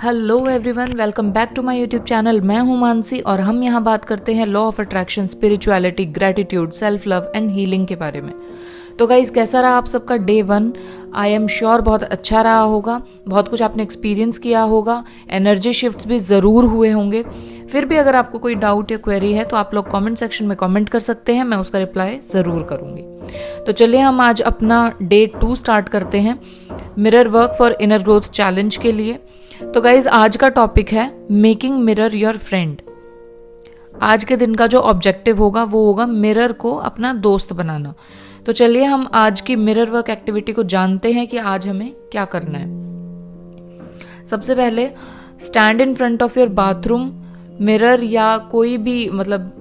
Hello everyone, welcome back to my YouTube channel. मैं हूं मानसी और हम यहां बात करते हैं law of attraction, spirituality, gratitude, self love and healing के बारे में। तो गाइज, कैसा रहा आप सबका डे 1? आई एम श्योर बहुत अच्छा रहा होगा, बहुत कुछ आपने एक्सपीरियंस किया होगा, एनर्जी शिफ्ट्स भी ज़रूर हुए होंगे। फिर भी अगर आपको कोई डाउट या क्वेरी है तो आप लोग कमेंट सेक्शन में कमेंट कर सकते हैं, मैं उसका रिप्लाई ज़रूर करूँगी। तो चलिए हम आज अपना डे 2 स्टार्ट करते हैं mirror work for inner growth challenge के लिए। तो गाइज, आज का टॉपिक है मेकिंग मिरर योर फ्रेंड। आज के दिन का जो ऑब्जेक्टिव होगा वो होगा मिरर को अपना दोस्त बनाना। तो चलिए हम आज की मिरर वर्क एक्टिविटी को जानते हैं कि आज हमें क्या करना है। सबसे पहले stand in front of your bathroom mirror, या कोई भी मतलब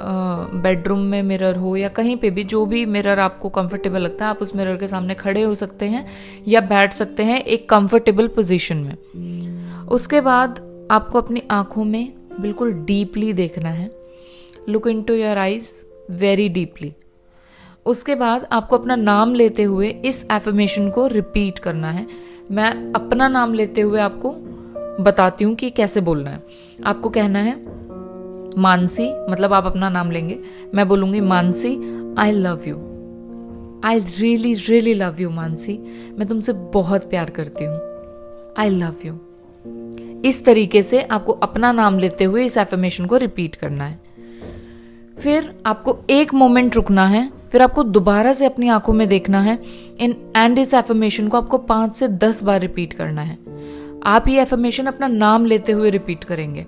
बेडरूम में मिरर हो या कहीं पे भी, जो भी मिरर आपको कंफर्टेबल लगता है, आप उस मिरर के सामने खड़े हो सकते हैं या बैठ सकते हैं एक कंफर्टेबल पोजीशन में। उसके बाद आपको अपनी आंखों में बिल्कुल डीपली देखना है। Look into your eyes very deeply. उसके बाद आपको अपना नाम लेते हुए इस एफर्मेशन को रिपीट करना है। मैं अपना नाम लेते हुए आपको बताती हूँ कि कैसे बोलना है। आपको कहना है मानसी, मतलब आप अपना नाम लेंगे, मैं बोलूंगी Mansi, I love you, I really really love you Mansi, मैं तुमसे बहुत प्यार करती हूँ, आई लव यू। इस तरीके से आपको अपना नाम लेते हुए इस एफर्मेशन को रिपीट करना है। फिर आपको एक मोमेंट रुकना है, फिर आपको दोबारा से अपनी आंखों में देखना है एंड इस एफर्मेशन को आपको 5 से 10 बार रिपीट करना है। आप ये एफर्मेशन अपना नाम लेते हुए रिपीट करेंगे।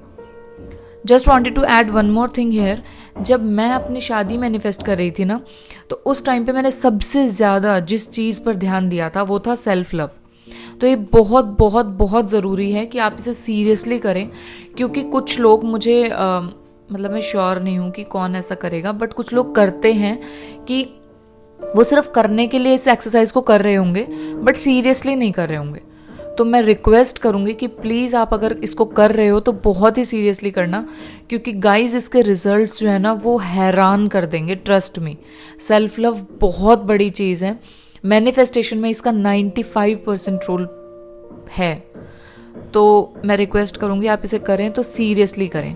Just wanted to add one more thing here. जब मैं अपनी शादी मैनिफेस्ट कर रही थी ना, तो उस टाइम पे मैंने सबसे ज़्यादा जिस चीज़ पर ध्यान दिया था वो था सेल्फ लव। तो ये बहुत बहुत बहुत ज़रूरी है कि आप इसे सीरियसली करें, क्योंकि कुछ लोग मुझे मतलब मैं श्योर नहीं हूँ कि कौन ऐसा करेगा, बट कुछ लोग करते हैं कि वो सिर्फ करने के लिए इस एक्सरसाइज को कर रहे होंगे बट सीरियसली नहीं कर रहे होंगे। तो मैं रिक्वेस्ट करूंगी कि प्लीज़ आप अगर इसको कर रहे हो तो बहुत ही सीरियसली करना, क्योंकि गाइज इसके रिजल्ट्स जो है ना वो हैरान कर देंगे। ट्रस्ट मी, सेल्फ लव बहुत बड़ी चीज़ है। मैनिफेस्टेशन में इसका 95% रोल है। तो मैं रिक्वेस्ट करूंगी आप इसे करें तो सीरियसली करें,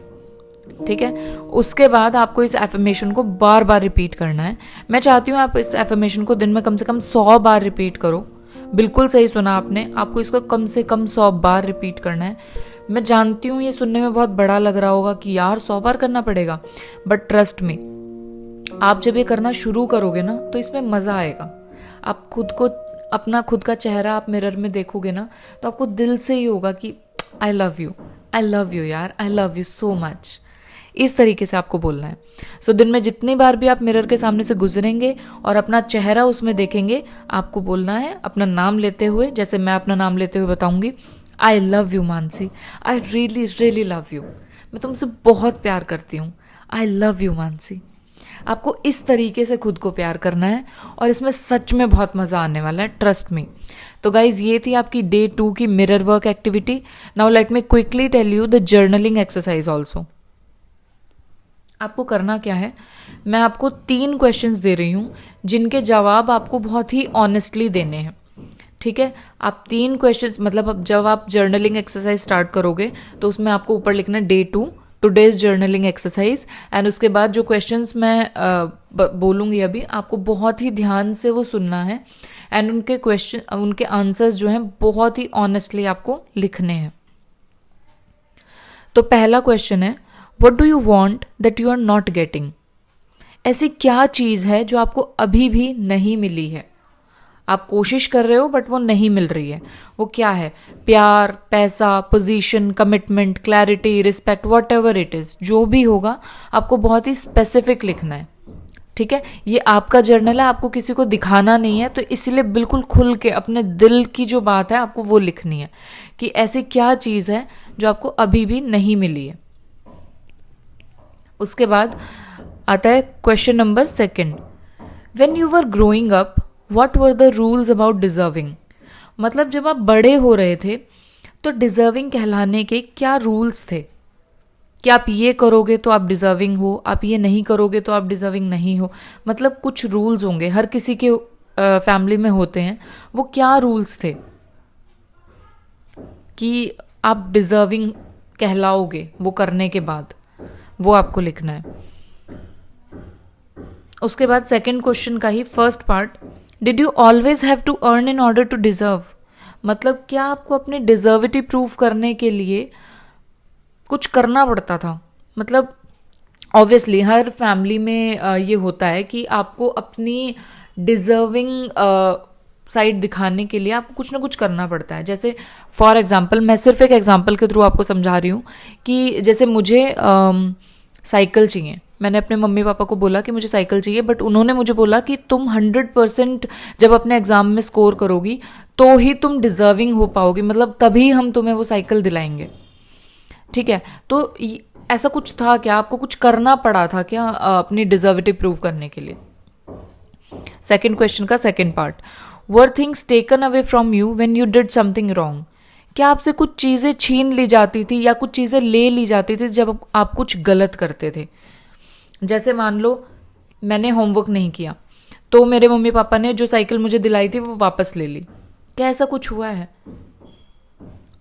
ठीक है। उसके बाद आपको इस एफर्मेशन को बार बार रिपीट करना है। मैं चाहती हूँ आप इस एफर्मेशन को दिन में कम से कम 100 बार रिपीट करो। बिल्कुल सही सुना आपने, आपको इसको कम से कम 100 बार रिपीट करना है। मैं जानती हूँ ये सुनने में बहुत बड़ा लग रहा होगा कि यार 100 बार करना पड़ेगा, बट ट्रस्ट मी, आप जब ये करना शुरू करोगे ना तो इसमें मज़ा आएगा। आप खुद को, अपना खुद का चेहरा आप मिरर में देखोगे ना तो आपको दिल से ही होगा कि आई लव यू यार, I love you so much. इस तरीके से आपको बोलना है। सो दिन में जितनी बार भी आप मिरर के सामने से गुजरेंगे और अपना चेहरा उसमें देखेंगे, आपको बोलना है अपना नाम लेते हुए, जैसे मैं अपना नाम लेते हुए बताऊंगी, I love you Mansi, I really really love you, मैं तुमसे बहुत प्यार करती हूँ, आई लव यू मानसी। आपको इस तरीके से खुद को प्यार करना है और इसमें सच में बहुत मज़ा आने वाला है, ट्रस्ट मी। तो गाइज, ये थी आपकी डे 2 की mirror work activity. Now let me quickly tell you the journaling exercise also. आपको करना क्या है, मैं आपको 3 क्वेश्चंस दे रही हूँ जिनके जवाब आपको बहुत ही ऑनेस्टली देने हैं, ठीक है। आप 3 क्वेश्चंस, मतलब अब जब आप जर्नलिंग एक्सरसाइज स्टार्ट करोगे तो उसमें आपको ऊपर लिखना day 2 today's journaling exercise, and उसके बाद जो क्वेश्चंस मैं बोलूँगी अभी, आपको बहुत ही ध्यान से वो सुनना है एंड उनके क्वेश्चन, उनके आंसर्स जो हैं बहुत ही ऑनेस्टली आपको लिखने हैं। तो पहला क्वेश्चन है, What do you want that you are not getting? ऐसी क्या चीज़ है जो आपको अभी भी नहीं मिली है? आप कोशिश कर रहे हो बट वो नहीं मिल रही है। वो क्या है? प्यार, पैसा, position, commitment, clarity, respect, what ever it is, जो भी होगा आपको बहुत ही स्पेसिफिक लिखना है, ठीक है। ये आपका जर्नल है, आपको किसी को दिखाना नहीं है, तो इसलिए बिल्कुल खुल के अपने दिल की जो बात है आपको वो लिखनी है कि ऐसी क्या चीज़ है जो आपको अभी भी नहीं मिली है। उसके बाद आता है question number 2। When you were growing up, what were the rules about deserving? मतलब जब आप बड़े हो रहे थे तो डिजर्विंग कहलाने के क्या रूल्स थे कि आप ये करोगे तो आप डिजर्विंग हो, आप ये नहीं करोगे तो आप डिजर्विंग नहीं हो। मतलब कुछ रूल्स होंगे, हर किसी के फैमिली में होते हैं। वो क्या रूल्स थे कि आप डिजर्विंग कहलाओगे वो करने के बाद, वो आपको लिखना है। उसके बाद सेकंड क्वेश्चन का ही first part, did you always have to earn in order to deserve, मतलब क्या आपको अपनी डिजर्विटी प्रूव करने के लिए कुछ करना पड़ता था। मतलब ऑब्वियसली हर फैमिली में ये होता है कि आपको अपनी डिजर्विंग साइड दिखाने के लिए आपको कुछ ना कुछ करना पड़ता है। जैसे फॉर एग्जांपल, मैं सिर्फ एक एग्जांपल के थ्रू आपको समझा रही हूँ कि जैसे मुझे साइकिल चाहिए, मैंने अपने मम्मी पापा को बोला कि मुझे साइकिल चाहिए, बट उन्होंने मुझे बोला कि तुम 100% जब अपने एग्जाम में स्कोर करोगी तो ही तुम डिजर्विंग हो पाओगी, मतलब तभी हम तुम्हें वो साइकिल दिलाएंगे। ठीक है, तो ऐसा कुछ था क्या, आपको कुछ करना पड़ा था क्या अपनी डिजर्विटी प्रूव करने के लिए। सेकेंड क्वेश्चन का second part, were things taken away from you when you did something wrong, क्या आपसे कुछ चीज़ें छीन ली जाती थी या कुछ चीज़ें ले ली जाती थी जब आप कुछ गलत करते थे। जैसे मान लो मैंने होमवर्क नहीं किया तो मेरे मम्मी पापा ने जो साइकिल मुझे दिलाई थी वो वापस ले ली, क्या ऐसा कुछ हुआ है,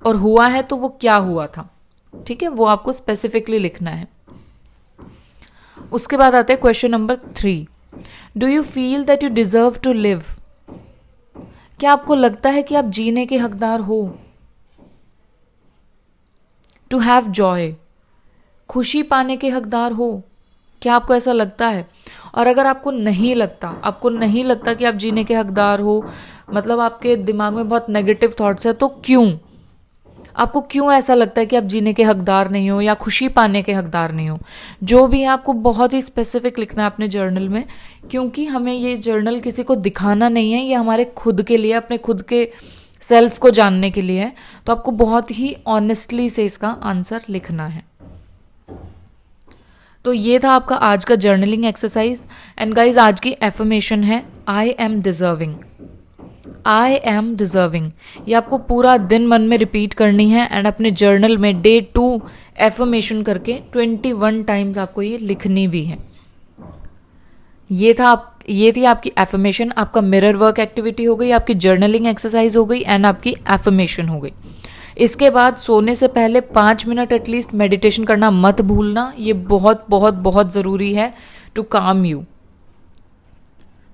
और हुआ है तो वो क्या हुआ था। ठीक है, वो आपको स्पेसिफिकली लिखना है। उसके बाद आते हैं question number 3, do you feel that you deserve to live, क्या आपको लगता है कि आप जीने के हकदार हो। टू हैव जॉय, खुशी पाने के हकदार हो, क्या आपको ऐसा लगता है। और अगर आपको नहीं लगता कि आप जीने के हकदार हो, मतलब आपके दिमाग में बहुत नेगेटिव थॉट्स है, तो क्यों, आपको क्यों ऐसा लगता है कि आप जीने के हकदार नहीं हो या खुशी पाने के हकदार नहीं हो। जो भी है आपको बहुत ही स्पेसिफिक लिखना है अपने जर्नल में, क्योंकि हमें ये जर्नल किसी को दिखाना नहीं है, ये हमारे खुद के लिए, अपने खुद के सेल्फ को जानने के लिए है। तो आपको बहुत ही ऑनेस्टली से इसका आंसर लिखना है। तो ये था आपका आज का जर्नलिंग एक्सरसाइज। एंड गाइज, आज की एफर्मेशन है I am deserving. I am deserving, ये आपको पूरा दिन मन में रिपीट करनी है एंड अपने जर्नल में डे 2 एफर्मेशन करके 21 टाइम्स आपको ये लिखनी भी है। ये थी आपकी एफर्मेशन, आपका मिरर वर्क एक्टिविटी हो गई, आपकी जर्नलिंग एक्सरसाइज हो गई एंड आपकी एफर्मेशन हो गई। इसके बाद सोने से पहले 5 मिनट एटलीस्ट मेडिटेशन करना मत भूलना, ये बहुत बहुत बहुत ज़रूरी है टू काम यू।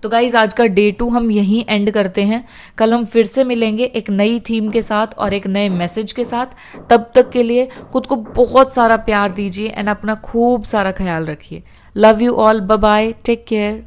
तो गाइज, आज का डे 2 हम यहीं एंड करते हैं। कल हम फिर से मिलेंगे एक नई थीम के साथ और एक नए मैसेज के साथ। तब तक के लिए खुद को बहुत सारा प्यार दीजिए एंड अपना खूब सारा ख्याल रखिए। Love you all, bye bye, take care.